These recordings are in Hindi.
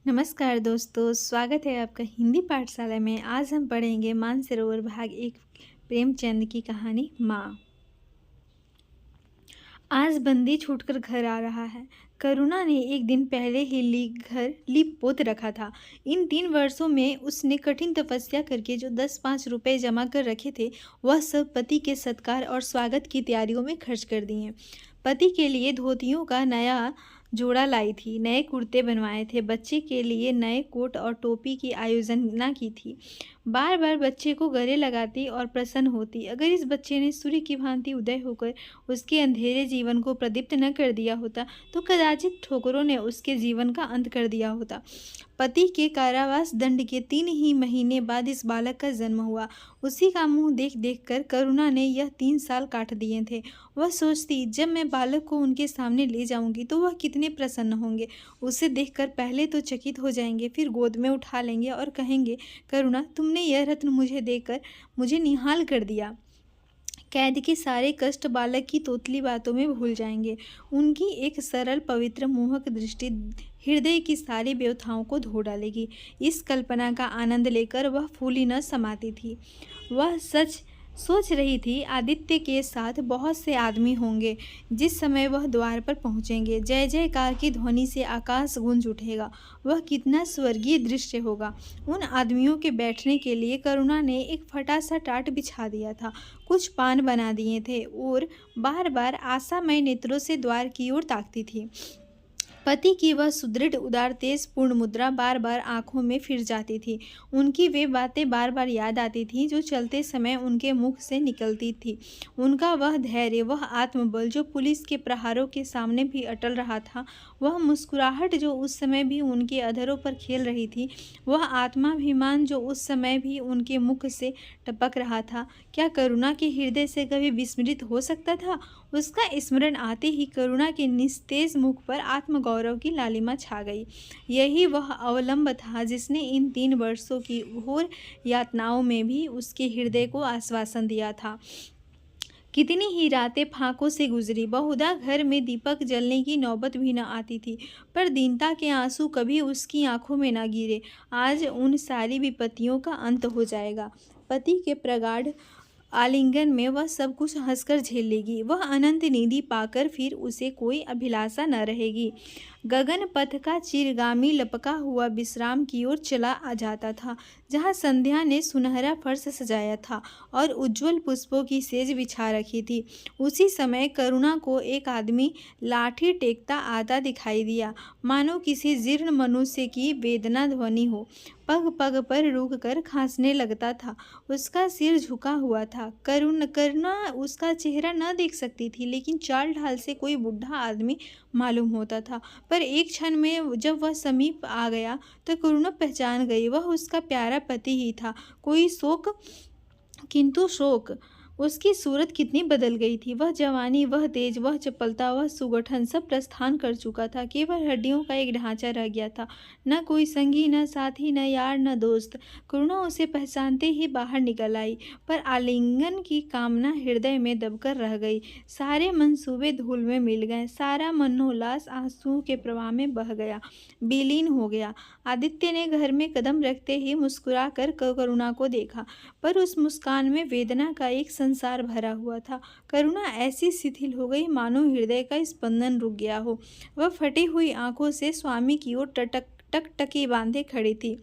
नमस्कार दोस्तों, स्वागत है आपका हिंदी पाठशाला में। आज हम पढ़ेंगे मानसरोवर भाग 1 प्रेमचंद की कहानी माँ। आज बंदी छूटकर घर आ रहा है। करुणा ने एक दिन पहले ही घर लीप पोत रखा था। इन 3 वर्षों में उसने कठिन तपस्या करके जो 10-5 रुपए जमा कर रखे थे, वह सब पति के सत्कार और स्वागत की तैयारियों में खर्च कर दिए। पति के लिए धोतियों का नया जोड़ा लाई थी, नए कुर्ते बनवाए थे, बच्चे के लिए नए कोट और टोपी की आयोजना की थी। बार बार बच्चे को गले लगाती और प्रसन्न होती। अगर इस बच्चे ने सूर्य की भांति उदय होकर उसके अंधेरे जीवन को प्रदीप्त न कर दिया होता, तो कदाचित ठोकरों ने उसके जीवन का अंत कर दिया होता। पति के कारावास दंड के 3 ही महीने बाद इस बालक का जन्म हुआ। उसी का मुंह देख देख कर करुणा ने यह 3 साल काट दिए थे। वह सोचती, जब मैं बालक को उनके सामने ले जाऊंगी तो वह कितने प्रसन्न होंगे। उसे देखकर पहले तो चकित हो जाएंगे, फिर गोद में उठा लेंगे और कहेंगे, करुणा, तुमने यह रत्न मुझे देकर मुझे निहाल कर दिया। कैद के सारे कष्ट बालक की तोतली बातों में भूल जाएंगे। उनकी एक सरल पवित्र मोहक दृष्टि हृदय की सारी व्यथाओं को धो डालेगी। इस कल्पना का आनंद लेकर वह फूली न समाती थी। वह सच सोच रही थी, आदित्य के साथ बहुत से आदमी होंगे। जिस समय वह द्वार पर पहुंचेंगे, जय जयकार की ध्वनि से आकाश गूंज उठेगा। वह कितना स्वर्गीय दृश्य होगा। उन आदमियों के बैठने के लिए करुणा ने एक फटा सा टाट बिछा दिया था, कुछ पान बना दिए थे और बार बार आशामय नेत्रों से द्वार की ओर ताकती थी। पति की वह सुदृढ़ उदार तेज पूर्ण मुद्रा बार बार आंखों में फिर जाती थी। उनकी वे बातें बार बार याद आती थीं जो चलते समय उनके मुख से निकलती थी। उनका वह धैर्य, वह आत्मबल जो पुलिस के प्रहारों के सामने भी अटल रहा था, वह मुस्कुराहट जो उस समय भी उनके अधरों पर खेल रही थी, वह आत्माभिमान जो उस समय भी उनके मुख से टपक रहा था, क्या करुणा के हृदय से कभी विस्मृत हो सकता था? उसका स्मरण आते ही करुणा के निस्तेज मुख पर आत्मगौरव की लालिमा छा गई। यही वह अवलंब था जिसने इन 3 वर्षों की घोर यातनाओं में भी उसके हृदय को आश्वासन दिया था। कितनी ही रातें फांकों से गुजरी, बहुधा घर में दीपक जलने की नौबत भी न आती थी, पर दीनता के आंसू कभी उसकी आंखों में न गिरे। आज उन सारी विपत्तियों का अंत हो जाएगा। पति के प्रगाढ़ आलिंगन में वह सब कुछ हंसकर झेल लेगी। वह अनंत निधि पाकर फिर उसे कोई अभिलाषा न रहेगी। गगन पथ का चिरगामी लपका हुआ विश्राम की ओर चला आ जाता था, जहाँ संध्या ने सुनहरा फर्श सजाया था और उज्ज्वल पुष्पों की सेज बिछा रखी थी। उसी समय करुणा को एक आदमी लाठी टेकता आता दिखाई दिया, मानो किसी जीर्ण मनुष्य की वेदना ध्वनि हो। पग पग पर रुक कर खांसने लगता था। उसका सिर झुका हुआ था। करुणा उसका चेहरा न देख सकती थी, लेकिन चाल ढाल से कोई बूढ़ा आदमी मालूम होता था। पर एक क्षण में जब वह समीप आ गया तो करुणा पहचान गई, वह उसका प्यारा पति ही था। कोई शोक, किंतु शोक। उसकी सूरत कितनी बदल गई थी। वह जवानी, वह तेज, वह चपलता, वह सुगठन सब प्रस्थान कर चुका था। केवल हड्डियों का एक ढांचा रह गया था। न कोई संगी, न साथी, न यार, न दोस्त। करुणा उसे पहचानते ही बाहर निकल आई, पर आलिंगन की कामना हृदय में दबकर रह गई। सारे मंसूबे धूल में मिल गए। सारा मनोल्लास आंसुओं के प्रवाह में बह गया, विलीन हो गया। आदित्य ने घर में कदम रखते ही मुस्कुरा कर करुणा को देखा, पर उस मुस्कान में वेदना का एक संसार भरा हुआ था। करुणा ऐसी शिथिल हो गई मानो हृदय का स्पंदन रुक गया हो। वह फटी हुई आंखों से स्वामी की ओर टकटकी बांधे खड़ी थी,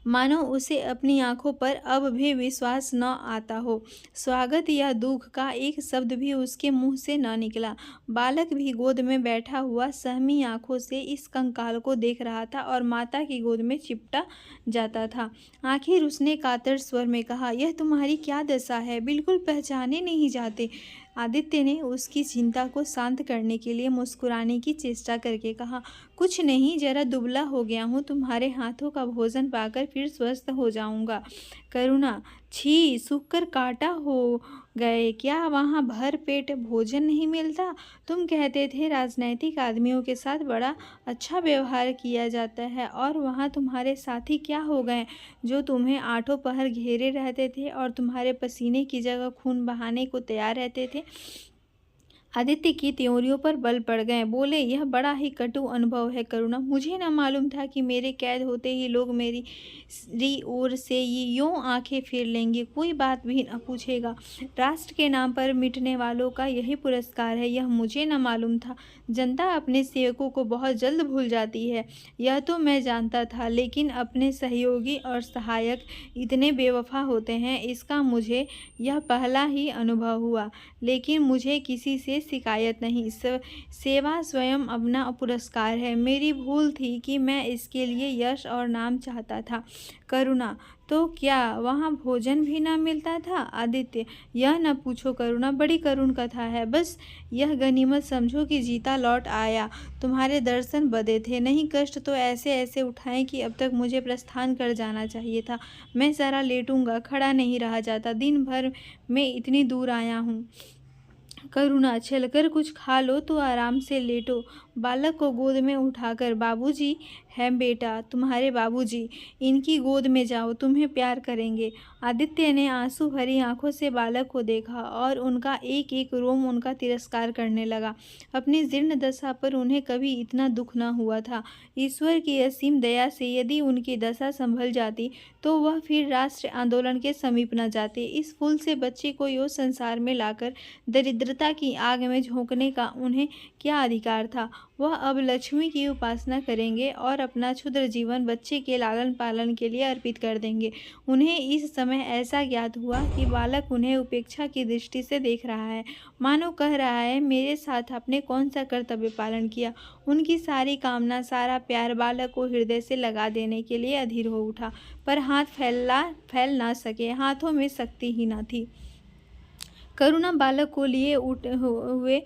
मानो उसे अपनी आंखों पर अब भी विश्वास न आता हो। स्वागत या दुख का एक शब्द भी उसके मुंह से न निकला। बालक भी गोद में बैठा हुआ सहमी आंखों से इस कंकाल को देख रहा था और माता की गोद में चिपटा जाता था। आखिर उसने कातर स्वर में कहा, यह तुम्हारी क्या दशा है? बिल्कुल पहचाने नहीं जाते। आदित्य ने उसकी चिंता को शांत करने के लिए मुस्कुराने की चेष्टा करके कहा, कुछ नहीं, जरा दुबला हो गया हूँ। तुम्हारे हाथों का भोजन पाकर फिर स्वस्थ हो जाऊंगा। करुणा, छी, सूख कर काटा हो गए क्या? वहाँ भर पेट भोजन नहीं मिलता? तुम कहते थे राजनैतिक आदमियों के साथ बड़ा अच्छा व्यवहार किया जाता है, और वहाँ तुम्हारे साथी क्या हो गए जो तुम्हें आठों पहर घेरे रहते थे और तुम्हारे पसीने की जगह खून बहाने को तैयार रहते थे? आदित्य की त्योरियों पर बल पड़ गए। बोले, यह बड़ा ही कटु अनुभव है करुणा। मुझे न मालूम था कि मेरे कैद होते ही लोग मेरी ओर से यूं आंखें फेर लेंगे, कोई बात भी न पूछेगा। राष्ट्र के नाम पर मिटने वालों का यही पुरस्कार है, यह मुझे न मालूम था। जनता अपने सेवकों को बहुत जल्द भूल जाती है, यह तो मैं जानता था, लेकिन अपने सहयोगी और सहायक इतने बेवफा होते हैं, इसका मुझे यह पहला ही अनुभव हुआ। लेकिन मुझे किसी से शिकायत नहीं। सेवा स्वयं अपना पुरस्कार है। मेरी भूल थी कि मैं इसके लिए यश और नाम चाहता था। करुणा, तो क्या वहाँ भोजन भी न मिलता था? आदित्य, यह न पूछो करुणा, बड़ी करुण कथा है। बस यह गनीमत समझो कि जीता लौट आया। तुम्हारे दर्शन बदे थे, नहीं कष्ट तो ऐसे ऐसे उठाए कि अब तक मुझे प्रस्थान कर जाना चाहिए था। मैं जरा लेटूंगा, खड़ा नहीं रहा जाता, दिन भर में इतनी दूर आया हूँ। करुणा, चलकर कुछ खा लो तो आराम से लेटो। बालक को गोद में उठाकर, बाबूजी हैं बेटा, तुम्हारे बाबूजी, इनकी गोद में जाओ, तुम्हें प्यार करेंगे। आदित्य ने आंसू भरी आंखों से बालक को देखा और उनका एक एक रोम उनका तिरस्कार करने लगा। अपनी जीर्ण दशा पर उन्हें कभी इतना दुख न हुआ था। ईश्वर की असीम दया से यदि उनकी दशा संभल जाती तो वह फिर राष्ट्र आंदोलन के समीप न जाते। इस फूल से बच्चे को यो संसार में लाकर दरिद्रता की आग में झोंकने का उन्हें क्या अधिकार था? वह अब लक्ष्मी की उपासना करेंगे और अपना क्षुद्र जीवन बच्चे के लालन पालन के लिए अर्पित कर देंगे। उन्हें इस समय ऐसा ज्ञात हुआ कि बालक उन्हें उपेक्षा की दृष्टि से देख रहा है, मानो कह रहा है, मेरे साथ आपने कौन सा कर्तव्य पालन किया। उनकी सारी कामना, सारा प्यार बालक को हृदय से लगा देने के लिए अधीर हो उठा, पर हाथ फैल ना सके, हाथों में शक्ति ही न थी। करुणा बालक को लिए हुए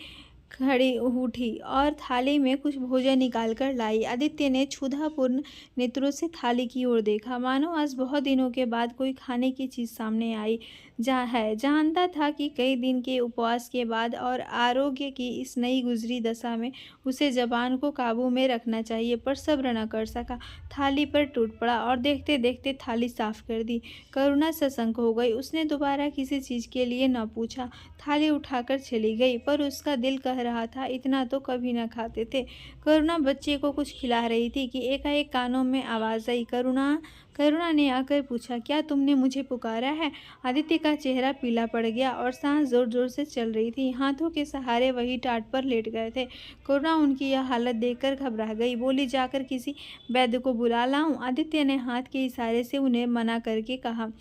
खड़ी उठी और थाली में कुछ भोजन निकाल कर लाई। आदित्य ने क्षुधापूर्ण नेत्रों से थाली की ओर देखा, मानो आज बहुत दिनों के बाद कोई खाने की चीज सामने आई जानता था कि कई दिन के उपवास के बाद और आरोग्य की इस नई गुजरी दशा में उसे जबान को काबू में रखना चाहिए, पर सब्र न कर सका। थाली पर टूट पड़ा और देखते देखते थाली साफ कर दी। करुणा सशंक हो गई। उसने दोबारा किसी चीज के लिए न पूछा, थाली उठाकर चली गई, पर उसका दिल कह रहा था, इतना तो कभी न खाते थे। करुणा बच्चे को कुछ खिला रही थी कि एकाएक कानों में आवाज आई, करुणा। करुणा ने आकर पूछा, क्या तुमने मुझे पुकारा है? आदित्य का चेहरा पीला पड़ गया और सांस जोर जोर से चल रही थी। हाथों के सहारे वही टाट पर लेट गए थे। करुणा उनकी यह हालत देखकर घबरा गई। बोली, जाकर किसी वैद्य को बुला लाऊं? आदित्य ने हाथ के इशारे से उन्हें मना करके कहा,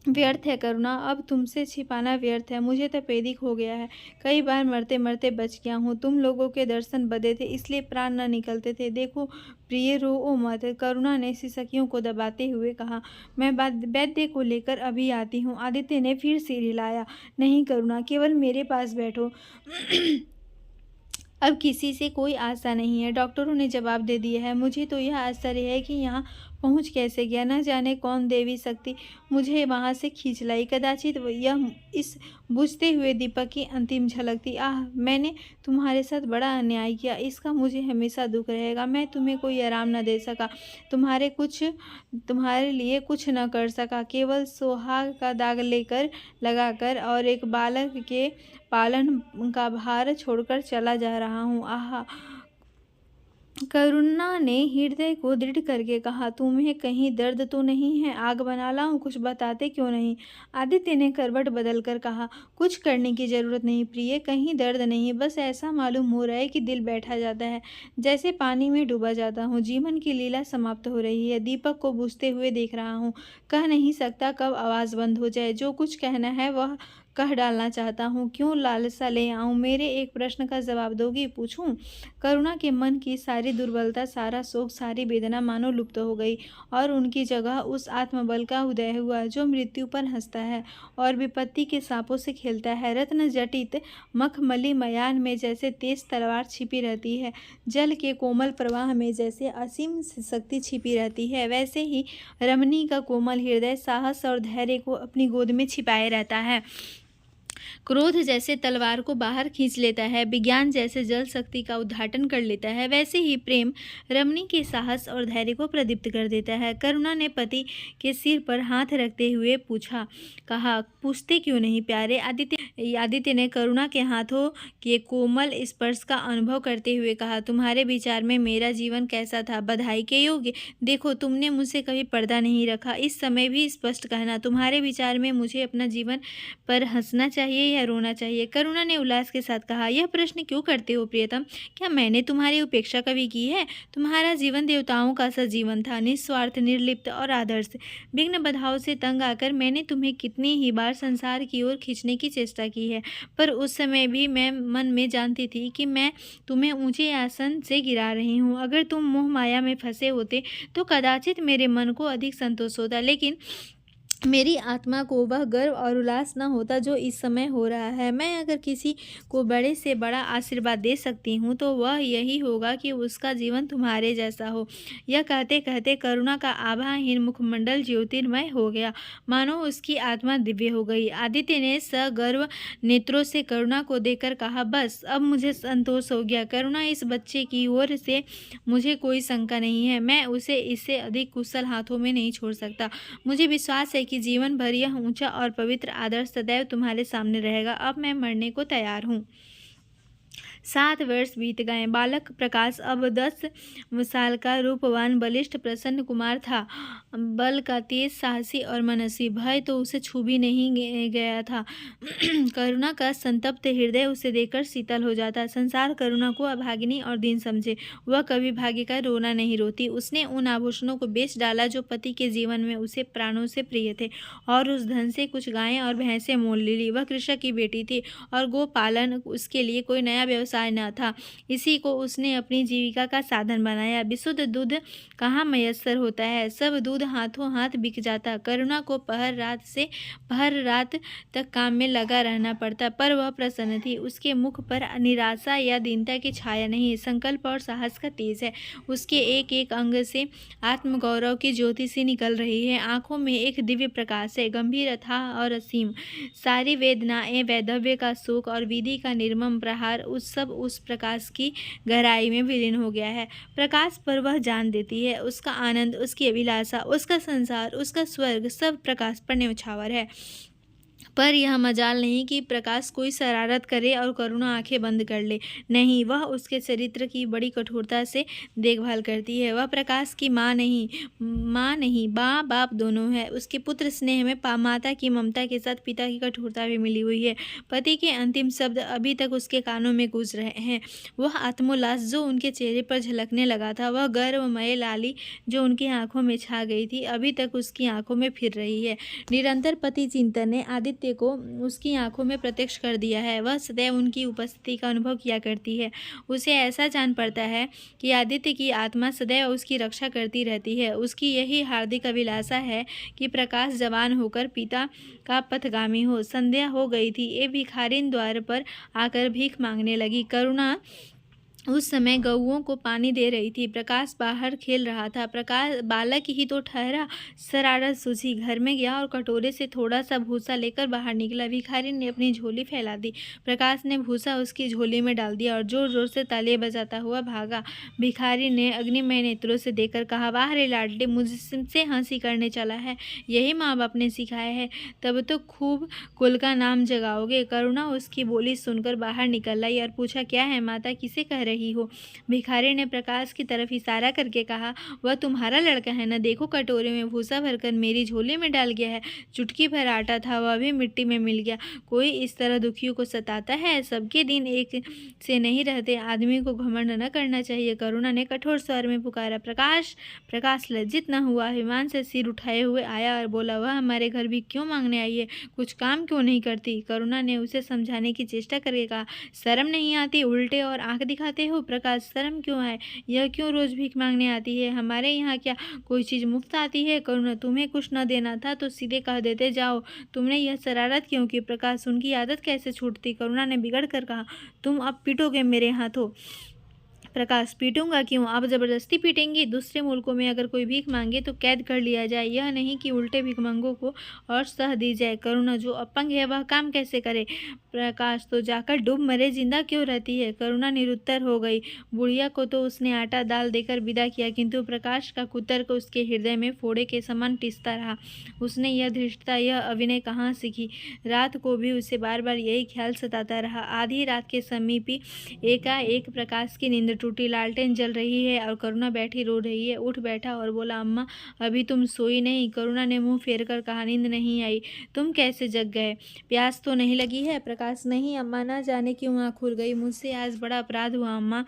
व्यर्थ है करुणा, अब तुमसे छिपाना व्यर्थ है। मुझे तपेदिक हो गया है, कई बार मरते मरते बच गया हूँ। तुम लोगों के दर्शन बदे थे, इसलिए प्राण न निकलते थे। देखो प्रिय, रो मत। करुणा ने सिसकियों को दबाते हुए कहा, मैं वैद्य को लेकर अभी आती हूँ। आदित्य ने फिर सिर हिलाया, नहीं करुणा, केवल मेरे पास बैठो। अब किसी से कोई आशा नहीं है, डॉक्टरों ने जवाब दे दिया है। मुझे तो यह आश्चर्य है कि यहाँ पहुँच कैसे गया, न जाने कौन देवी शक्ति मुझे वहाँ से खींच लाई। कदाचित यह इस बुझते हुए दीपक की अंतिम झलक थी। आह, मैंने तुम्हारे साथ बड़ा अन्याय किया, इसका मुझे हमेशा दुख रहेगा। मैं तुम्हें कोई आराम न दे सका, तुम्हारे लिए कुछ न कर सका, केवल सोहाग का दाग लगाकर और एक बालक के पालन का भार छोड़कर चला जा रहा हूँ। आह, करुणा ने हृदय को दृढ़ करके कहा, तुम्हें कहीं दर्द तो नहीं है? आग बना लाऊं? कुछ बताते क्यों नहीं? आदित्य ने करवट बदलकर कहा, कुछ करने की जरूरत नहीं प्रिय, कहीं दर्द नहीं, बस ऐसा मालूम हो रहा है कि दिल बैठा जाता है, जैसे पानी में डूबा जाता हूँ। जीवन की लीला समाप्त हो रही है, दीपक को बुझते हुए देख रहा हूँ, कह नहीं सकता कब आवाज बंद हो जाए। जो कुछ कहना है वह कह डालना चाहता हूँ, क्यों लालसा ले आऊं? मेरे एक प्रश्न का जवाब दोगी? पूछूं? करुणा के मन की सारी दुर्बलता, सारा शोक, सारी वेदना मानो लुप्त हो गई और उनकी जगह उस आत्मबल का उदय हुआ जो मृत्यु पर हंसता है और विपत्ति के सांपों से खेलता है। रत्न जटित मखमली मयान में जैसे तेज तलवार छिपी रहती है, जल के कोमल प्रवाह में जैसे असीम शक्ति छिपी रहती है, वैसे ही रमणी का कोमल हृदय साहस और धैर्य को अपनी गोद में छिपाए रहता है। क्रोध जैसे तलवार को बाहर खींच लेता है, विज्ञान जैसे जल शक्ति का उद्घाटन कर लेता है, वैसे ही प्रेम रमणी के साहस और धैर्य को प्रदीप्त कर देता है। करुणा ने पति के सिर पर हाथ रखते हुए कहा, पूछते क्यों नहीं प्यारे? आदित्य ने करुणा के हाथों के कोमल स्पर्श का अनुभव करते हुए कहा, तुम्हारे विचार में मेरा जीवन कैसा था? बधाई के योग्य। देखो, तुमने मुझसे कभी पर्दा नहीं रखा। इस समय भी स्पष्ट कहना, तुम्हारे विचार में मुझे अपना जीवन पर हंसना चाहिए या रोना चाहिए? करुणा ने उल्लास के साथ कहा, यह प्रश्न क्यों करते हो प्रियतम? क्या मैंने तुम्हारी उपेक्षा कभी की है? तुम्हारा जीवन देवताओं का सा जीवन था, निस्वार्थ, निर्लिप्त और आदर्श। विघ्न बाधाओं से तंग आकर मैंने तुम्हें कितनी ही बार संसार की ओर खींचने की चेष्टा की है, पर उस समय भी मैं मन में जानती थी कि मैं तुम्हें ऊंचे आसन से गिरा रही हूँ। अगर तुम मोह माया में फंसे होते तो कदाचित मेरे मन को अधिक संतोष होता, लेकिन मेरी आत्मा को वह गर्व और उल्लास न होता जो इस समय हो रहा है। मैं अगर किसी को बड़े से बड़ा आशीर्वाद दे सकती हूँ तो वह यही होगा कि उसका जीवन तुम्हारे जैसा हो। यह कहते कहते करुणा का आभाहीन मुखमंडल ज्योतिर्मय हो गया, मानो उसकी आत्मा दिव्य हो गई। आदित्य ने सगर्व नेत्रों से करुणा को देखकर कहा, बस अब मुझे संतोष हो गया करुणा, इस बच्चे की ओर से मुझे कोई शंका नहीं है। मैं उसे इससे अधिक कुशल हाथों में नहीं छोड़ सकता। मुझे विश्वास है कि जीवन भर यह ऊंचा और पवित्र आदर्श सदैव तुम्हारे सामने रहेगा। अब मैं मरने को तैयार हूँ। 7 वर्ष बीत गए। बालक प्रकाश अब 10 साल का रूपवान, बलिष्ठ, प्रसन्न कुमार था। बल का तेज, साहसी और मनस्वी। भय तो उसे छू भी नहीं गया था। करुणा का संतप्त हृदय उसे देखकर शीतल हो जाता। संसार करुणा को अभागिनी और दीन समझे, वह कभी भाग्य का रोना नहीं रोती। उसने उन आभूषणों को बेच डाला जो पति के जीवन में उसे प्राणों से प्रिय थे, और उस धन से कुछ गायें और भैंसें मोल ली। वह कृषक की बेटी थी और गोपालन उसके लिए कोई नया व्यवसाय न था। इसी को उसने अपनी जीविका का साधन बनाया। विशुद्ध दूध कहाँ मयस्सर होता है, सब दूध हाथों हाथ बिक जाता। करुणा को पहर रात तक काम में लगा रहना पड़ता, पर वह प्रसन्न थी। उसके मुख पर निराशा या दीनता की छाया नहीं, संकल्प और साहस का तेज है। उसके एक एक अंग से आत्मगौरव की ज्योति सी निकल रही है। आंखों में एक दिव्य प्रकाश है, गंभीर, अथाह और असीम। सारी वेदनाएं, वैधव्य का शोक और विधि का निर्मम प्रहार, उस प्रकाश की गहराई में विलीन हो गया है। प्रकाश पर वह जान देती है। उसका आनंद, उसकी अभिलाषा, उसका संसार, उसका स्वर्ग, सब प्रकाश पर न्यौछावर है। पर यह मजाल नहीं कि प्रकाश कोई शरारत करे और करुणा आंखें बंद कर ले। नहीं, वह उसके चरित्र की बड़ी कठोरता से देखभाल करती है। वह प्रकाश की माँ नहीं माँ बाप दोनों है। उसके पुत्र स्नेह में माता की ममता के साथ पिता की कठोरता भी मिली हुई है। पति के अंतिम शब्द अभी तक उसके कानों में गूंज रहे हैं। वह आत्मोल्लास जो उनके चेहरे पर झलकने लगा था, वह गर्वमय लाली जो उनकी आंखों में छा गई थी, अभी तक उसकी आंखों में फिर रही है। निरंतर पति चिंतन ने आदित्य को उसकी आंखों में प्रत्यक्ष कर दिया है। वह सदैव उनकी उपस्थिति का अनुभव किया करती है। उसे ऐसा जान पड़ता है कि आदित्य की आत्मा सदैव उसकी रक्षा करती रहती है। उसकी यही हार्दिक अभिलाषा है कि प्रकाश जवान होकर पिता का पथगामी हो। संध्या हो गई थी। ये भिखारिन द्वार पर आकर भीख मांगने लगी। करुणा उस समय गऊओं को पानी दे रही थी। प्रकाश बाहर खेल रहा था। प्रकाश बालक ही तो ठहरा। शरारत सूझी, घर में गया और कटोरे से थोड़ा सा भूसा लेकर बाहर निकला। भिखारी ने अपनी झोली फैला दी। प्रकाश ने भूसा उसकी झोली में डाल दिया और जोर जोर से तालियां बजाता हुआ भागा। भिखारी ने अग्निमय नेत्रों से देखकर कहा, वाह रे लाडले, मुझसे हंसी करने चला है। यही माँ बाप ने सिखाया है, तब तो खूब कुल का नाम जगाओगे। करुणा उसकी बोली सुनकर बाहर निकल आई और पूछा, क्या है माता, किसे कह रही हो? भिखारी ने प्रकाश की तरफ इशारा करके कहा, वह तुम्हारा लड़का है ना? देखो, कटोरे में भूसा भरकर मेरी झोली में डाल गया है। चुटकी भर आटा था, वह भी मिट्टी में मिल गया। कोई इस तरह दुखियों को सताता है? सबके दिन एक से नहीं रहते। आदमी को घमंड न करना चाहिए। करुणा ने कठोर स्वर में पुकारा, प्रकाश। प्रकाश लज्जित न हुआ, अभिमान से सिर उठाए हुए आया और बोला, वह हमारे घर भी क्यों मांगने आई है? कुछ काम क्यों नहीं करती? करुणा ने उसे समझाने की चेष्टा करके कहा, शर्म नहीं आती? उल्टे और आंख दिखाते हो। प्रकाश, शर्म क्यों आए? यह क्यों रोज भीख मांगने आती है? हमारे यहाँ क्या कोई चीज मुफ्त आती है? करुणा, तुम्हें कुछ न देना था तो सीधे कह देते, जाओ। तुमने यह शरारत क्यों की? प्रकाश, उनकी आदत कैसे छूटती? करुणा ने बिगड़ कर कहा, तुम अब पीटोगे मेरे हाथों। प्रकाश, पीटूंगा क्यों? आप जबरदस्ती पीटेंगी? दूसरे मुल्कों में अगर कोई भीख मांगे तो कैद कर लिया जाए, यह नहीं कि उल्टे भिखमंगों को और सह दी जाए। करुणा, जो अपंग है वह काम कैसे करे? प्रकाश, तो जाकर डूब मरे, जिंदा क्यों रहती है? करुणा निरुत्तर हो गई। बुढ़िया को तो उसने आटा दाल देकर विदा किया, किंतु प्रकाश का कुतर्क उसके हृदय में फोड़े के समान टिसता रहा। उसने यह धृष्टता, यह अभिनय कहाँ सीखी? रात को भी उसे बार बार यही ख्याल सताता रहा। आधी रात के समीप ही एकाएक प्रकाश की नींद टूटी। लालटेन जल रही है और करुणा बैठी रो रही है। उठ बैठा और बोला, अम्मा, अभी तुम सोई नहीं? करुणा ने मुंह फेर कर कहा, नींद नहीं आई। तुम कैसे जग गए? प्यास तो नहीं लगी है? प्रकाश, नहीं अम्मा, ना जाने क्यों आँख खुल गई। मुझसे आज बड़ा अपराध हुआ अम्मा।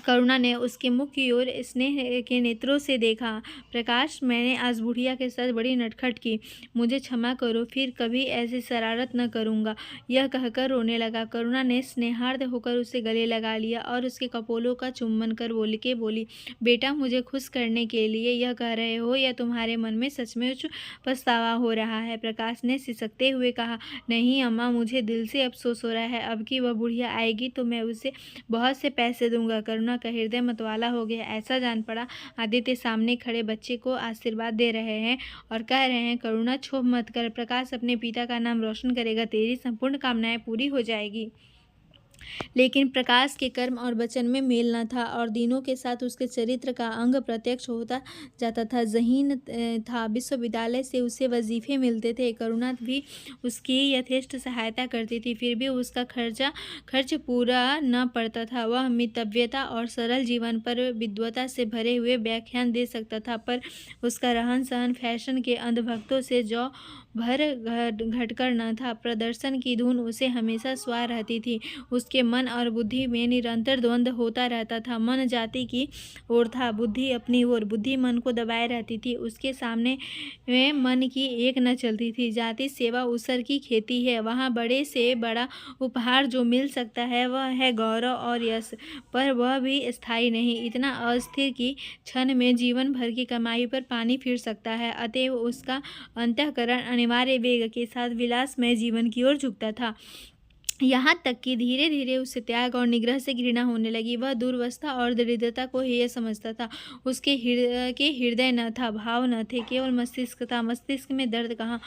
करुणा ने उसके मुख की ओर स्नेह के नेत्रों से देखा। प्रकाश, मैंने आज बुढ़िया के साथ बड़ी नटखट की, मुझे क्षमा करो, फिर कभी ऐसी शरारत न करूँगा। यह कहकर रोने लगा। करुणा ने स्नेहार्द होकर उसे गले लगा लिया और उसके कपोलों का चुम्बन कर बोली, बेटा, मुझे खुश करने के लिए यह कह रहे हो या तुम्हारे मन में सचमुच पछतावा हो रहा है? प्रकाश ने सिसकते हुए कहा, नहीं अम्मा, मुझे दिल से अफसोस हो रहा है। अब की वह बुढ़िया आएगी तो मैं उसे बहुत से पैसे दूंगा। करुणा का हृदय मतवाला हो गया। ऐसा जान पड़ा आदित्य सामने खड़े बच्चे को आशीर्वाद दे रहे हैं और कह रहे हैं, करुणा, क्षोभ मत कर, प्रकाश अपने पिता का नाम रोशन करेगा, तेरी संपूर्ण कामनाएं पूरी हो जाएगी। लेकिन प्रकाश के कर्म और वचन में मेल न था और दिनों के साथ उसके चरित्र का अंग प्रत्यक्ष होता जाता था। ज़हीन था, विश्वविद्यालय से उसे वजीफे मिलते थे। करुणा भी उसकी यथेष्ट सहायता करती थी, फिर भी उसका खर्च पूरा न पड़ता था। वह मितव्यता और सरल जीवन पर विद्वता से भरे हुए व्याख्यान दे सकता था, पर उसका रहन सहन फैशन के अंधभक्तों से जौ भर घटकर न था। प्रदर्शन की धुन उसे हमेशा स्वार रहती थी। उसके मन और बुद्धि में निरंतर द्वंद्व होता रहता था। मन जाति की ओर था, बुद्धि अपनी ओर। बुद्धि मन को दबाए रहती थी। उसके सामने मन की एक न चलती थी। जाति सेवा उसर की खेती है। वहाँ बड़े से बड़ा उपहार जो मिल सकता है वह है गौरव और यश, पर वह भी स्थायी नहीं, इतना अस्थिर कि क्षण में जीवन भर की कमाई पर पानी फिर सकता है। अतएव उसका अंतःकरण अनिवार्य वेग के साथ विलासमय जीवन की ओर झुकता था, यहाँ तक कि धीरे धीरे उससे त्याग और निग्रह से घृणा होने लगी। वह दुर्वस्था और दरिद्रता को हेय समझता था। उसके हृदय न था, भाव न थे, केवल मस्तिष्क था। मस्तिष्क में दर्द कहाँ,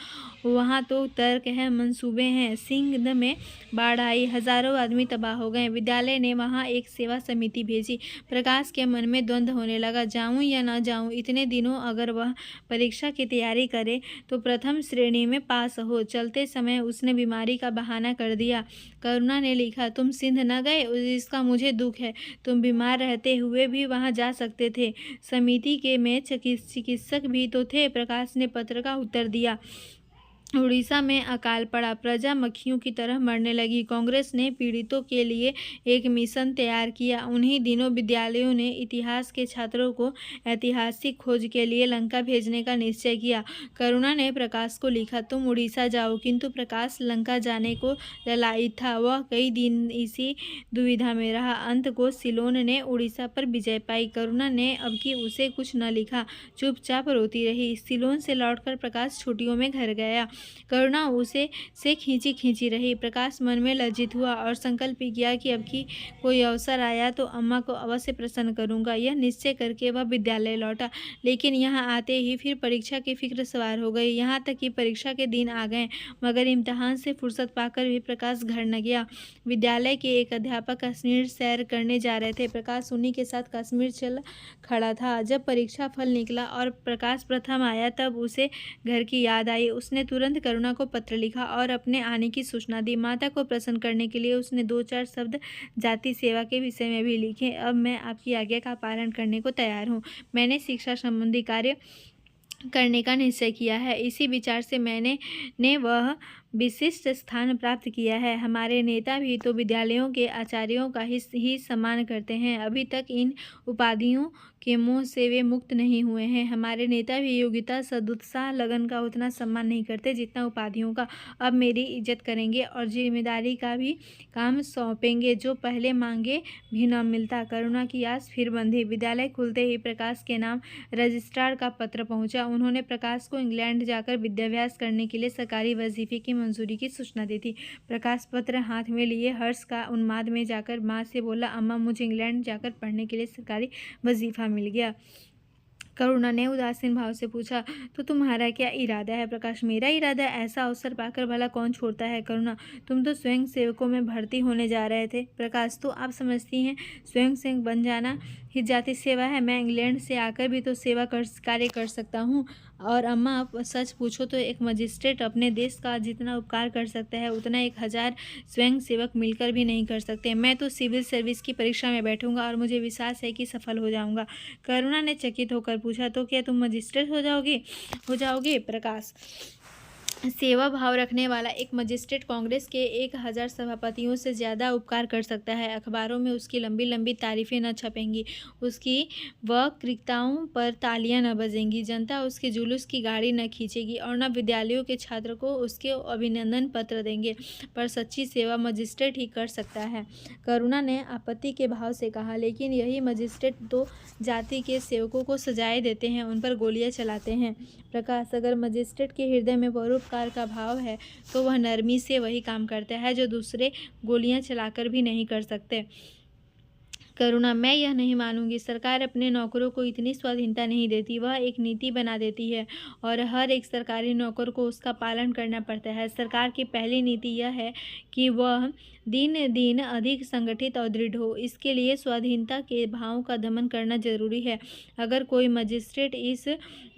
वहाँ तो तर्क है, मंसूबे हैं। सिंध में बाढ़ आई, हजारों आदमी तबाह हो गए। विद्यालय ने वहाँ एक सेवा समिति भेजी। प्रकाश के मन में द्वंद्व होने लगा, जाऊँ या न जाऊँ। इतने दिनों अगर वह परीक्षा की तैयारी करे तो प्रथम श्रेणी में पास हो। चलते समय उसने बीमारी का बहाना कर दिया। करुणा ने लिखा, तुम सिंध न गए, इसका मुझे दुख है। तुम बीमार रहते हुए भी वहां जा सकते थे। समिति के में चिकित्सक भी तो थे। प्रकाश ने पत्र का उत्तर दिया। उड़ीसा में अकाल पड़ा, प्रजा मक्खियों की तरह मरने लगी। कांग्रेस ने पीड़ितों के लिए एक मिशन तैयार किया। उन्हीं दिनों विद्यालयों ने इतिहास के छात्रों को ऐतिहासिक खोज के लिए लंका भेजने का निश्चय किया। करुणा ने प्रकाश को लिखा, तुम उड़ीसा जाओ, किंतु प्रकाश लंका जाने को ललायित था। वह कई दिन इसी दुविधा में रहा। अंत को सिलोन ने उड़ीसा पर विजय पाई। करुणा ने अब की उसे कुछ न लिखा, चुपचाप रोती रही। सिलोन से लौटकर प्रकाश छुट्टियों में घर गया। करुणा उसे से खींची रही। प्रकाश मन में लज्जित हुआ और संकल्प किया कि अब की कोई अवसर आया तो अम्मा को अवश्य प्रसन्न करूंगा। यह निश्चय करके वह विद्यालय लौटा, लेकिन यहाँ आते ही फिर परीक्षा की फिक्र सवार हो गई। यहाँ तक कि परीक्षा के दिन आ गए, मगर इम्तिहान से फुर्सत पाकर भी प्रकाश घर न गया। विद्यालय के एक अध्यापक कश्मीर सैर करने जा रहे थे। प्रकाश उन्हीं के साथ कश्मीर चल खड़ा था। जब परीक्षा फल निकला और प्रकाश प्रथम आया, तब उसे घर की याद आई। उसने तुरंत करुणा को पत्र लिखा और अपने आने की सूचना दी। माता को प्रसन्न करने के लिए उसने 2-4 शब्द जाति सेवा के विषय में भी लिखे। अब मैं आपकी आज्ञा का पालन करने को तैयार हूँ। मैंने शिक्षा संबंधी कार्य करने का निश्चय किया है। इसी विचार से मैंने वह विशिष्ट स्थान प्राप्त किया है। हमारे नेता भी तो विद्यालयों के आचार्यों का ही सम्मान करते हैं। अभी तक इन उपाधियों के मोह से वे मुक्त नहीं हुए हैं। हमारे नेता भी योग्यता, सदुत्साह, लगन का उतना सम्मान नहीं करते जितना उपाधियों का। अब मेरी इज्जत करेंगे और जिम्मेदारी का भी काम सौंपेंगे, जो पहले मांगे भी न मिलता। करुणा की आस फिर बंधी। विद्यालय खुलते ही प्रकाश के नाम रजिस्ट्रार का पत्र पहुंचा। उन्होंने प्रकाश को इंग्लैंड जाकर विद्याभ्यास करने के लिए सरकारी वजीफे की मंजूरी की सूचना दी थी। प्रकाश पत्र हाथ में लिए हर्ष का उन्माद में जाकर माँ से बोला, अम्मा मुझे इंग्लैंड जाकर पढ़ने के लिए सरकारी वजीफा मिल गया। करुणा ने उदासीन भाव से पूछा, तो तुम्हारा क्या इरादा है? प्रकाश, मेरा इरादा ऐसा अवसर पाकर भला कौन छोड़ता है? करुणा, तुम तो स्वयं सेवकों में भर्ती होने जा रहे थे। प्रकाश, तो आप समझती हैं स्वयं सेवक बन जाना ही जाति सेवा है? मैं इंग्लैंड से आकर भी तो सेवा कार्य कर सकता हूँ। और अम्मा, आप सच पूछो तो एक मजिस्ट्रेट अपने देश का जितना उपकार कर सकता है उतना 1000 स्वयं सेवक मिलकर भी नहीं कर सकते। मैं तो सिविल सर्विस की परीक्षा में बैठूंगा और मुझे विश्वास है कि सफल हो जाऊंगा। करुणा ने चकित होकर पूछा, तो क्या तुम मजिस्ट्रेट हो जाओगे? प्रकाश, सेवा भाव रखने वाला एक मजिस्ट्रेट कांग्रेस के 1000 सभापतियों से ज़्यादा उपकार कर सकता है। अखबारों में उसकी लंबी लंबी तारीफें न छपेंगी, उसकी वक्तृताओं पर तालियां न बजेंगी, जनता उसके जुलूस की गाड़ी न खींचेगी और न विद्यालयों के छात्र को उसके अभिनंदन पत्र देंगे, पर सच्ची सेवा मजिस्ट्रेट ही कर सकता है। करुणा ने आपत्ति के भाव से कहा, लेकिन यही मजिस्ट्रेट तो जाति के सेवकों को सजाएं देते हैं, उन पर गोलियां चलाते हैं। प्रकाश, अगर मजिस्ट्रेट के हृदय में परोपकार का भाव है तो वह नरमी से वही काम करता है जो दूसरे गोलियां चलाकर भी नहीं कर सकते। करुणा, मैं यह नहीं मानूंगी। सरकार अपने नौकरों को इतनी स्वाधीनता नहीं देती, वह एक नीति बना देती है और हर एक सरकारी नौकर को उसका पालन करना पड़ता है। सरकार की पहली नीति यह है कि वह दिन दिन अधिक संगठित और दृढ़ हो। इसके लिए स्वाधीनता के भाव का दमन करना जरूरी है। अगर कोई मजिस्ट्रेट इस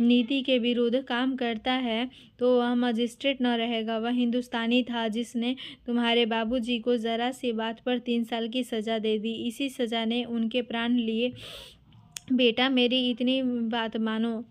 नीति के विरुद्ध काम करता है तो वह मजिस्ट्रेट न रहेगा। वह हिंदुस्तानी था जिसने तुम्हारे बाबूजी को जरा सी बात पर 3 साल की सजा दे दी। इसी सजा ने उनके प्राण लिए। बेटा, मेरी इतनी बात मानो,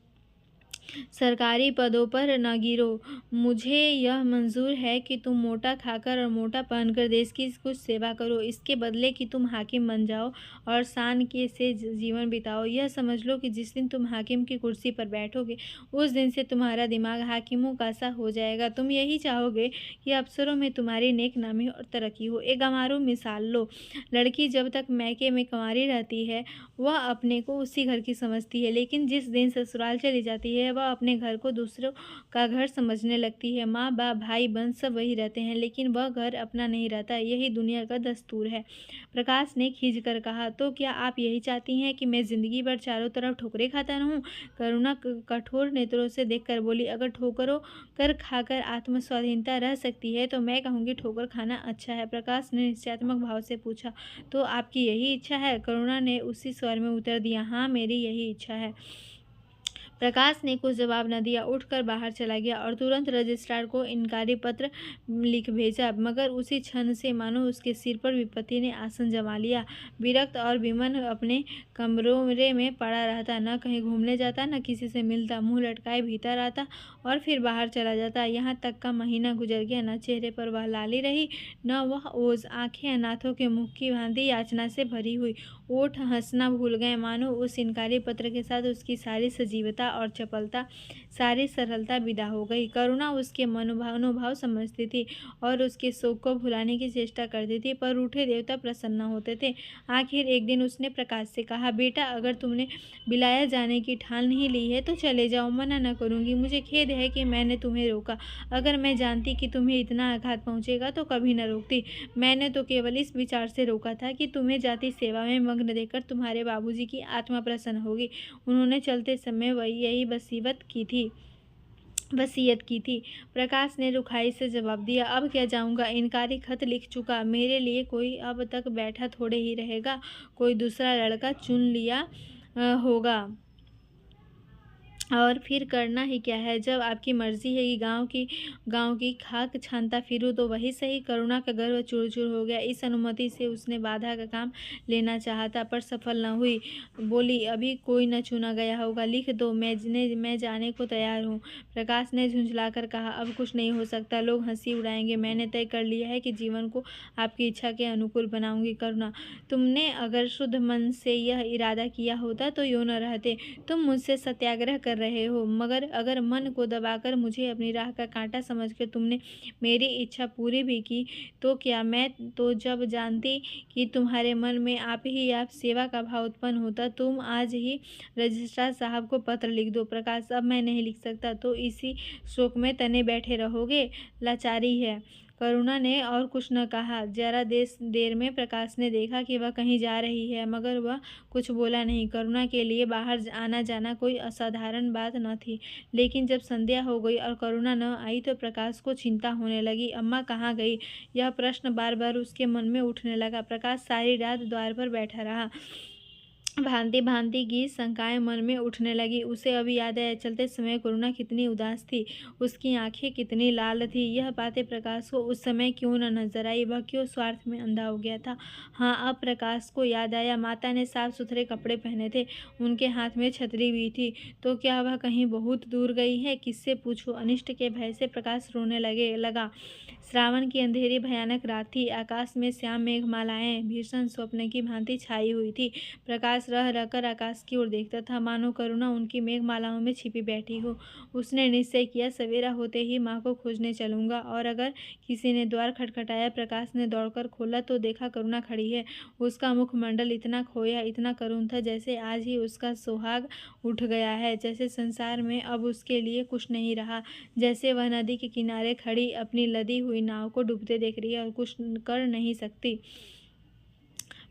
सरकारी पदों पर न गिरो। मुझे यह मंजूर है कि तुम मोटा खाकर और मोटा पहनकर देश की कुछ सेवा करो, इसके बदले कि तुम हाकिम बन जाओ और शान के से जीवन बिताओ। यह समझ लो कि जिस दिन तुम हाकिम की कुर्सी पर बैठोगे उस दिन से तुम्हारा दिमाग हाकिमों का सा हो जाएगा। तुम यही चाहोगे कि अफसरों में तुम्हारी नेक नामी और तरक्की हो। एक गंवारू मिसाल लो, लड़की जब तक मैके में कंवारी रहती है वह अपने को उसी घर की समझती है, लेकिन जिस दिन ससुराल चली जाती है वह अपने घर को दूसरों का घर समझने लगती है। माँ बाप भाई बहन सब वही रहते हैं, लेकिन वह घर अपना नहीं रहता। यही दुनिया का दस्तूर है। प्रकाश ने खींच कर कहा, तो क्या आप यही चाहती हैं कि मैं जिंदगी भर चारों तरफ ठोकरें खाता रहूं? करुणा कठोर नेत्रों से देखकर बोली, अगर ठोकरों कर खाकर आत्म स्वाधीनता रह सकती है तो मैं कहूँगी ठोकर खाना अच्छा है। प्रकाश ने निश्चयात्मक भाव से पूछा, तो आपकी यही इच्छा है? करुणा ने उसी स्वर में उत्तर दिया, हाँ, मेरी यही इच्छा है। प्रकाश ने कुछ जवाब न दिया, उठकर बाहर चला गया और तुरंत रजिस्ट्रार को इनकारी पत्र लिख भेजा। मगर उसी क्षण से मानो उसके सिर पर विपत्ति ने आसन जमा लिया। विरक्त और विमन अपने कमरे में पड़ा रहता, न कहीं घूमने जाता, न किसी से मिलता, मुंह लटकाए भीतर आता और फिर बाहर चला जाता। यहाँ तक का महीना गुजर गया, न चेहरे पर वह लाली रही, न वह ओज। आंखें अनाथों के मुख की भांति याचना से भरी हुई, ओठ हंसना भूल गए। मानो उस इनकारी पत्र के साथ उसकी सारी सजीवता और चपलता, सारी सरलता विदा हो गई। करुणा उसके मनोभाव समझती थी और उसके शोक को भुलाने की चेष्टा करती थी, पर रूठे देवता प्रसन्न होते थे। आखिर एक दिन उसने प्रकाश से कहा, बेटा, अगर तुमने बिलाया जाने की ठान नहीं ली है तो चले जाओ, मना न करूंगी। मुझे खेद है कि मैंने तुम्हें रोका। अगर मैं जानती कि तुम्हें इतना आघात पहुंचेगा तो कभी न रोकती। मैंने तो केवल इस विचार से रोका था कि तुम्हें जाति सेवा में मग्न देखकर तुम्हारे बाबूजी की आत्मा प्रसन्न होगी। उन्होंने चलते समय यही वसीयत की थी। प्रकाश ने रुखाई से जवाब दिया, अब क्या जाऊंगा, इनकारी खत लिख चुका। मेरे लिए कोई अब तक बैठा थोड़े ही रहेगा, कोई दूसरा लड़का चुन लिया होगा और फिर करना ही क्या है। जब आपकी मर्जी है कि गांव की खाक छानता फिरूं तो वही सही। करुणा का गर्व चूर-चूर हो गया। इस अनुमति से उसने बाधा का काम लेना चाहा था, पर सफल न हुई। बोली, अभी कोई न चुना गया होगा, लिख दो, मैं जाने को तैयार हूँ। प्रकाश ने झुंझलाकर कहा, अब कुछ नहीं हो सकता, लोग हंसी उड़ाएंगे। मैंने तय कर लिया है कि जीवन को आपकी इच्छा के अनुकूल बनाऊंगी। करुणा, तुमने अगर शुद्ध मन से यह इरादा किया होता तो यूं न रहते। तुम मुझसे सत्याग्रह कर रहे हो, मगर अगर मन को दबाकर मुझे अपनी राह का कांटा समझकर तुमने मेरी इच्छा पूरी भी की तो क्या मैं तो जब जानती कि तुम्हारे मन में आप ही आप सेवा का भाव उत्पन्न होता। तुम आज ही रजिस्ट्रार साहब को पत्र लिख दो। प्रकाश, अब मैं नहीं लिख सकता। तो इसी शोक में तने बैठे रहोगे? लाचारी है। करुणा ने और कुछ न कहा। जरा देर में प्रकाश ने देखा कि वह कहीं जा रही है, मगर वह कुछ बोला नहीं। करुणा के लिए बाहर आना जाना कोई असाधारण बात न थी, लेकिन जब संध्या हो गई और करुणा न आई तो प्रकाश को चिंता होने लगी। अम्मा कहाँ गई? यह प्रश्न बार बार उसके मन में उठने लगा। प्रकाश सारी रात द्वार पर बैठा रहा। भांति भांति की शंकाएं मन में उठने लगी। उसे अभी याद आया, चलते समय करुणा कितनी उदास थी, उसकी आंखें कितनी लाल थी। यह बातें प्रकाश को उस समय क्यों न नजर आई? वह क्यों स्वार्थ में अंधा हो गया था? हाँ, अब प्रकाश को याद आया, माता ने साफ सुथरे कपड़े पहने थे, उनके हाथ में छतरी भी थी। तो क्या वह कहीं बहुत दूर गई है? किससे पूछूं? अनिष्ट के भय से प्रकाश रोने लगा। श्रावण की अंधेरी भयानक रात थी। आकाश में श्याम मेघमालाएं भीषण स्वप्न की भांति छाई हुई थी। प्रकाश रह रहकर आकाश की ओर देखता था, मानो करुणा उनकी मेघमालाओं में छिपी बैठी हो। उसने निश्चय किया, सवेरा होते ही माँ को खोजने चलूंगा। और अगर किसी ने द्वार खटखटाया, प्रकाश ने दौड़कर खोला तो देखा करुणा खड़ी है। उसका मुखमंडल इतना खोया, इतना करुण था, जैसे आज ही उसका सुहाग उठ गया है, जैसे संसार में अब उसके लिए कुछ नहीं रहा, जैसे वह नदी के किनारे खड़ी अपनी लदी हुई नाव को डूबते देख रही है और कुछ कर नहीं सकती।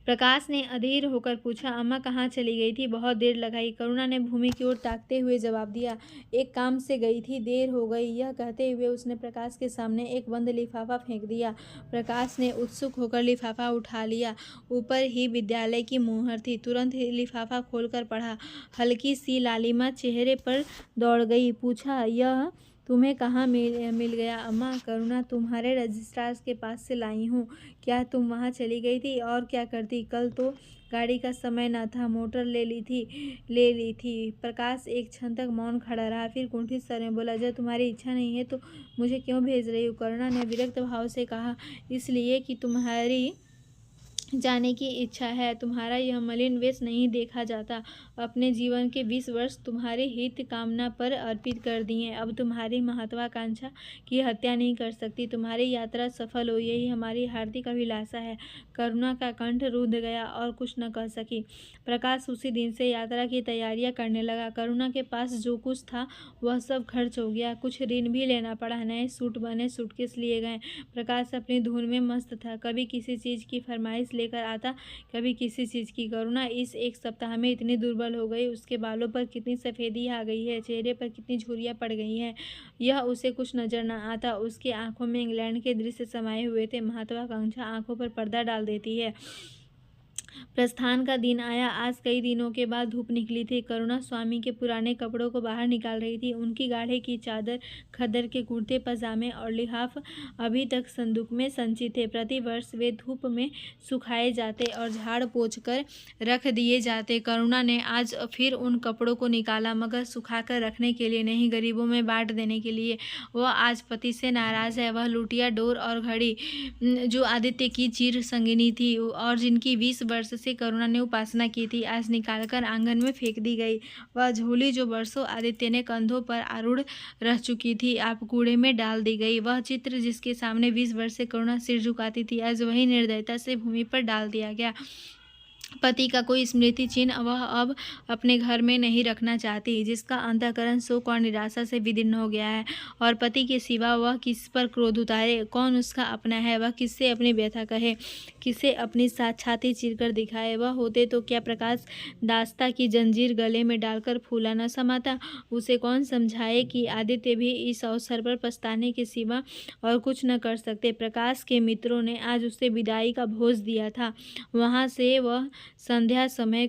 प्रकाश ने अधीर होकर पूछा, अम्मा कहाँ चली गई थी? बहुत देर लगाई। करुणा ने भूमि की ओर ताकते हुए जवाब दिया, एक काम से गई थी, देर हो गई। यह कहते हुए उसने प्रकाश के सामने एक बंद लिफाफा फेंक दिया। प्रकाश ने उत्सुक होकर लिफाफा उठा लिया। ऊपर ही विद्यालय की मुहर थी। तुरंत ही लिफाफा खोलकर पढ़ा। हल्की सी लालिमा चेहरे पर दौड़ गई। पूछा, यह तुम्हें कहाँ मिल गया? अम्मा, करुणा तुम्हारे रजिस्ट्रार के पास से लाई हूँ। क्या तुम वहाँ चली गई थी? और क्या करती? कल तो गाड़ी का समय न था, मोटर ले ली थी। प्रकाश एक क्षण तक मौन खड़ा रहा, फिर कुंठित स्वर में बोला, जब तुम्हारी इच्छा नहीं है तो मुझे क्यों भेज रही हो? करुणा ने विरक्त भाव से कहा, इसलिए कि तुम्हारी जाने की इच्छा है। तुम्हारा यह मलिन वेश नहीं देखा जाता। अपने जीवन के 20 वर्ष तुम्हारे हित कामना पर अर्पित कर दिए। अब तुम्हारी महत्वाकांक्षा की हत्या नहीं कर सकती। तुम्हारी यात्रा सफल हो, यही हमारी हार्दिक अभिलाषा है। करुणा का कंठ रुंध गया और कुछ न कह सकी। प्रकाश उसी दिन से यात्रा की तैयारियां करने लगा। करुणा के पास जो कुछ था वह सब खर्च हो गया। कुछ ऋण भी लेना पड़ा। नए सूट बने, सूटकेस लिए गए। प्रकाश अपनी धुन में मस्त था। कभी किसी चीज की फरमाइश लेकर आता, कभी किसी चीज की। करुणा इस एक सप्ताह में इतनी दुर्बल हो गई, उसके बालों पर कितनी सफेदी आ गई है, चेहरे पर कितनी झुर्रियां पड़ गई हैं, यह उसे कुछ नजर न आता। उसकी आंखों में इंग्लैंड के दृश्य समाये हुए थे। महत्वाकांक्षा आंखों पर पर्दा डाल देती है। प्रस्थान का दिन आया। आज कई दिनों के बाद धूप निकली थी। करुणा स्वामी के पुराने कपड़ों को बाहर निकाल रही थी। उनकी गाढ़े की चादर, खद्दर के कुर्ते पजामे और लिहाफ अभी तक संदूक में संचित थे। प्रतिवर्ष वे धूप में सुखाए जाते और झाड़ पोंछ कर रख दिए जाते। करुणा ने आज फिर उन कपड़ों को निकाला, मगर सुखाकर रखने के लिए नहीं, गरीबों में बांट देने के लिए। वह आज पति से नाराज है। वह लुटिया, डोर और घड़ी जो आदित्य की चिर संगिनी थी और जिनकी 20 वर्ष से करुणा ने उपासना की थी, आज निकालकर आंगन में फेंक दी गई। वह झोली जो बरसों आदित्य ने कंधों पर आरूढ़ रह चुकी थी, आप कूड़े में डाल दी गई। वह चित्र जिसके सामने 20 वर्ष से करुणा सिर झुकाती थी, आज वही निर्दयता से भूमि पर डाल दिया गया। पति का कोई स्मृति चिन्ह वह अब अपने घर में नहीं रखना चाहती, जिसका अंतःकरण शोक और निराशा से विदीर्ण हो गया है। और पति के सिवा वह किस पर क्रोध उतारे? कौन उसका अपना है? वह किससे अपनी व्यथा कहे, किसे अपनी छाती चीरकर दिखाए? वह होते तो क्या प्रकाश दास्ता की जंजीर गले में डालकर फूला न समाता? उसे कौन समझाए कि आदित्य भी इस अवसर पर पछताने के सिवा और कुछ न कर सकते। प्रकाश के मित्रों ने आज उसे विदाई का भोज दिया था। वहां से वह संध्या समय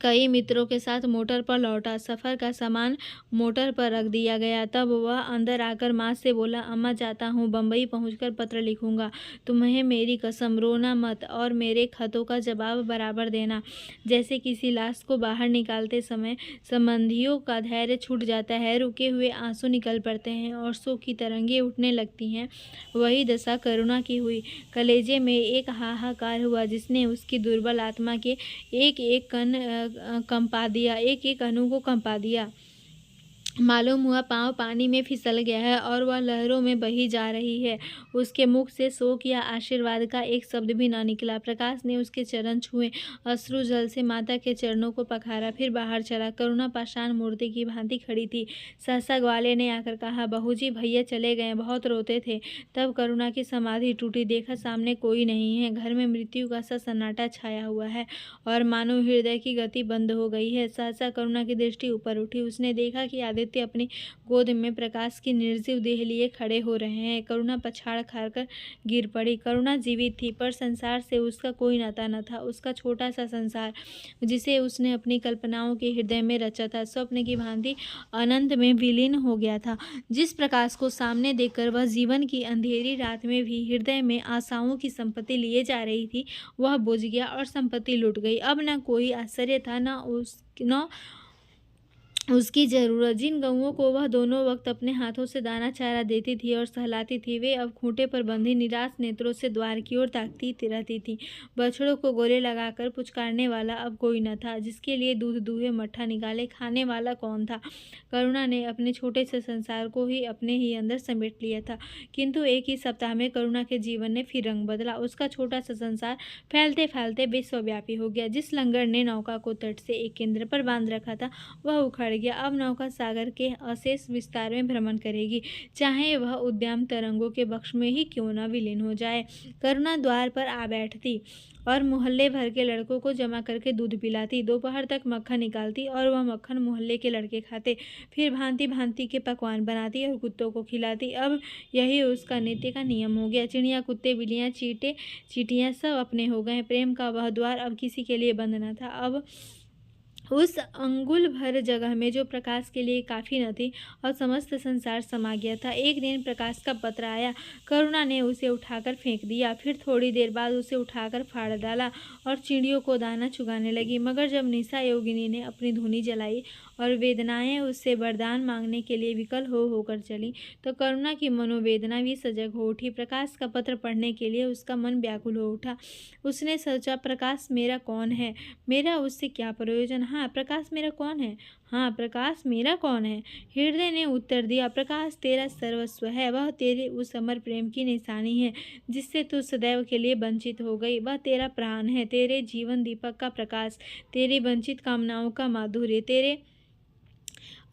कई मित्रों के साथ मोटर पर लौटा। सफ़र का सामान मोटर पर रख दिया गया। तब वह अंदर आकर माँ से बोला, अम्मा जाता हूँ, बम्बई पहुँचकर पत्र लिखूँगा। तुम्हें मेरी कसम, रोना मत और मेरे खतों का जवाब बराबर देना। जैसे किसी लाश को बाहर निकालते समय संबंधियों का धैर्य छूट जाता है, रुके हुए आंसू निकल पड़ते हैं और शोक की तरंगें उठने लगती हैं, वही दशा करुणा की हुई। कलेजे में एक हाहाकार हुआ, जिसने उसकी दुर्बल आत्मा के एक एक कण कंपा दिया, एक एक अणु को कंपा दिया। मालूम हुआ पाँव पानी में फिसल गया है और वह लहरों में बही जा रही है। उसके मुख से शोक या आशीर्वाद का एक शब्द भी न निकला। प्रकाश ने उसके चरण छुए, अश्रु जल से माता के चरणों को पखारा, फिर बाहर चला। करुणा पाषाण मूर्ति की भांति खड़ी थी। सहसा ग्वाले ने आकर कहा, बहूजी भैया चले गए, बहुत रोते थे। तब करुणा की समाधि टूटी। देखा सामने कोई नहीं है। घर में मृत्यु का सा सन्नाटा छाया हुआ है और मानो हृदय की गति बंद हो गई है। सहसा करुणा की दृष्टि ऊपर उठी। उसने देखा कि आदित्य अपनी गोद में प्रकाश की निर्जीव देह लिए खड़े हो रहे हैं। करुणा पछाड़ खाकर गिर पड़ी। करुणा जीवित थी, पर संसार से उसका कोई नाता न था। उसका छोटा सा संसार, जिसे उसने अपनी कल्पनाओं के हृदय में रचा था, स्वप्न की भांति अनंत में विलीन हो गया था। जिस प्रकाश को सामने देखकर वह जीवन की अंधेरी रात में भी हृदय में आशाओं की संपत्ति लिए जा रही थी, वह बुझ गया और संपत्ति लुट गई। अब न कोई आश्चर्य था, न उसकी जरूरत। जिन गऊओं को वह दोनों वक्त अपने हाथों से दाना चारा देती थी और सहलाती थी, वे अब खूंटे पर बंधी निराश नेत्रों से द्वार की ओर ताकती रहती थी। बछड़ों को गोले लगाकर पुचकारने वाला अब कोई न था, जिसके लिए दूध दूहे मट्ठा निकाले खाने वाला कौन था। करुणा ने अपने छोटे से संसार को ही अपने ही अंदर समेट लिया था, किंतु एक ही सप्ताह में करुणा के जीवन ने फिर रंग बदला। उसका छोटा सा संसार फैलते फैलते विश्वव्यापी हो गया। जिस लंगर ने नौका को तट से एक केंद्र पर बांध रखा था, वह उखड़ गया। अब नौका सागर के अशेष विस्तार में भ्रमण करेगी, चाहे वह उद्दाम तरंगों के वक्ष में ही क्यों न विलीन हो जाए। करुणा द्वार पर आ बैठती और मोहल्ले भर के लड़कों को जमा करके दूध पिलाती। दोपहर तक मक्खन निकालती और वह मक्खन मोहल्ले के लड़के खाते। फिर भांति भांति के पकवान बनाती और कुत्तों को खिलाती। अब यही उसका नित्य का नियम हो गया। चिड़िया, कुत्ते, बिल्लियाँ, चींटे, चींटियाँ सब अपने हो गए। प्रेम का वह द्वार अब किसी के लिए बंद न था। अब उस अंगुल भर जगह में जो प्रकाश के लिए काफ़ी न थी, और समस्त संसार समा गया था। एक दिन प्रकाश का पत्र आया। करुणा ने उसे उठाकर फेंक दिया। फिर थोड़ी देर बाद उसे उठाकर फाड़ डाला और चिड़ियों को दाना चुगाने लगी। मगर जब निशा योगिनी ने अपनी धुनी जलाई और वेदनाएं उससे वरदान मांगने के लिए विकल होकर चली, तो करुणा की मनोवेदना भी सजग हो उठी। प्रकाश का पत्र पढ़ने के लिए उसका मन व्याकुल हो उठा। उसने सोचा, प्रकाश मेरा कौन है? मेरा उससे क्या प्रयोजन? हाँ, प्रकाश मेरा कौन है? हाँ, प्रकाश मेरा कौन है? हृदय ने उत्तर दिया, प्रकाश तेरा सर्वस्व है। वह तेरे उस अमर प्रेम की निशानी है जिससे तू सदैव के लिए वंचित हो गई। वह तेरा प्राण है, तेरे जीवन दीपक का प्रकाश, तेरी वंचित कामनाओं का माधुर्य, तेरे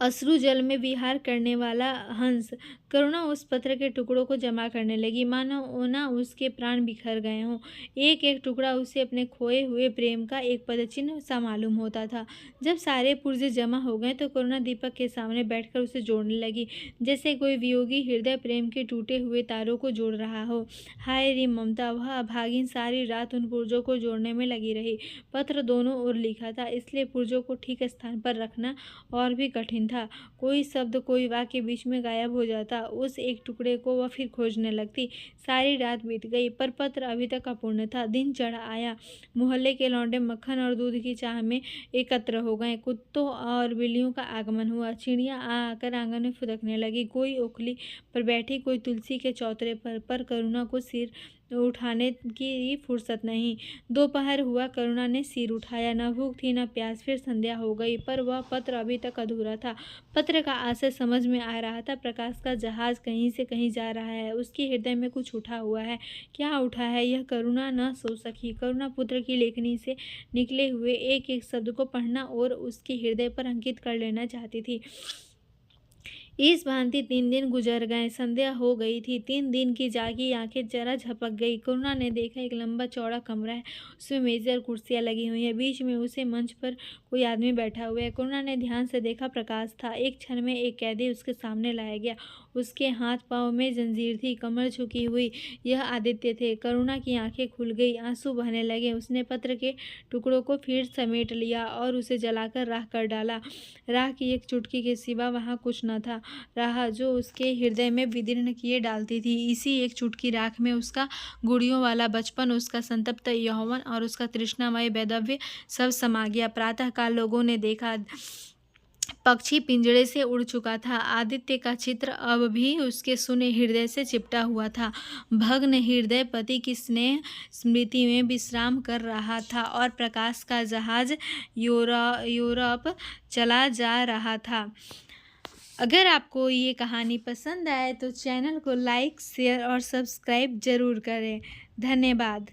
अश्रु जल में विहार करने वाला हंस। करुणा उस पत्र के टुकड़ों को जमा करने लगी, मानो ओना उसके प्राण बिखर गए हों। एक एक टुकड़ा उसे अपने खोए हुए प्रेम का एक पदचिन्ह सा मालूम होता था। जब सारे पुर्जे जमा हो गए तो करुणा दीपक के सामने बैठकर उसे जोड़ने लगी, जैसे कोई वियोगी हृदय प्रेम के टूटे हुए तारों को जोड़ रहा हो। हाय रे ममता! वह अभागिन सारी रात उन पुर्जों को जोड़ने में लगी रही। पत्र दोनों ओर लिखा था, इसलिए पुर्जों को ठीक स्थान पर रखना और भी कठिन था। कोई शब्द, कोई वाक्य बीच में गायब हो जाता। उस एक टुकड़े को वह फिर खोजने लगती। सारी रात बीत गई, पर पत्र अभी तक अपूर्ण था। दिन चढ़ आया। मोहल्ले के लौंडे मक्खन और दूध की चाह में एकत्र हो गए। कुत्तों और बिल्लियों का आगमन हुआ। चिड़ियाँ आकर आंगन में फुदकने लगी। कोई ओखली पर बैठी, कोई तुलसी के चौतरे पर करुणा को सिर उठाने की फुर्सत नहीं। दोपहर हुआ, करुणा ने सिर उठाया। न भूख थी न प्यास। फिर संध्या हो गई, पर वह पत्र अभी तक अधूरा था। पत्र का आशय समझ में आ रहा था। प्रकाश का जहाज कहीं से कहीं जा रहा है। उसके हृदय में कुछ उठा हुआ है। क्या उठा है, यह करुणा न सोच सकी। करुणा पुत्र की लेखनी से निकले हुए एक एक शब्द को पढ़ना और उसके हृदय पर अंकित कर लेना चाहती थी। इस भांति 3 दिन गुजर गए। संध्या हो गई थी। 3 दिन की जागी आंखें जरा झपक गई। करुणा ने देखा, एक लंबा चौड़ा कमरा है। उसमें मेजें और कुर्सियां लगी हुई हैं। बीच में उसे मंच पर कोई आदमी बैठा हुआ है। करुणा ने ध्यान से देखा, प्रकाश था। एक क्षण में एक कैदी उसके सामने लाया गया। उसके हाथ पांव में जंजीर थी, कमर झुकी हुई। यह आदित्य थे। करुणा की आंखें खुल गई, आंसू बहने लगे। उसने पत्र के टुकड़ों को फिर समेट लिया और उसे जलाकर राख कर डाला। राख की एक चुटकी के सिवा वहाँ कुछ न था रहा जो उसके हृदय में विदीर्ण किए डालती थी। इसी एक चुटकी राख में उसका गुड़ियों वाला बचपन, उसका संतप्त यौवन और उसका तृष्णामय वैधव्य सब समा गया। प्रातःकाल लोगों ने देखा पक्षी पिंजरे से उड़ चुका था। आदित्य का चित्र अब भी उसके सुने हृदय से चिपटा हुआ था। भग्न हृदय पति की स्नेह स्मृति में विश्राम कर रहा था और प्रकाश का जहाज यूरोप चला जा रहा था। अगर आपको ये कहानी पसंद आए तो चैनल को लाइक, शेयर और सब्सक्राइब ज़रूर करें। धन्यवाद।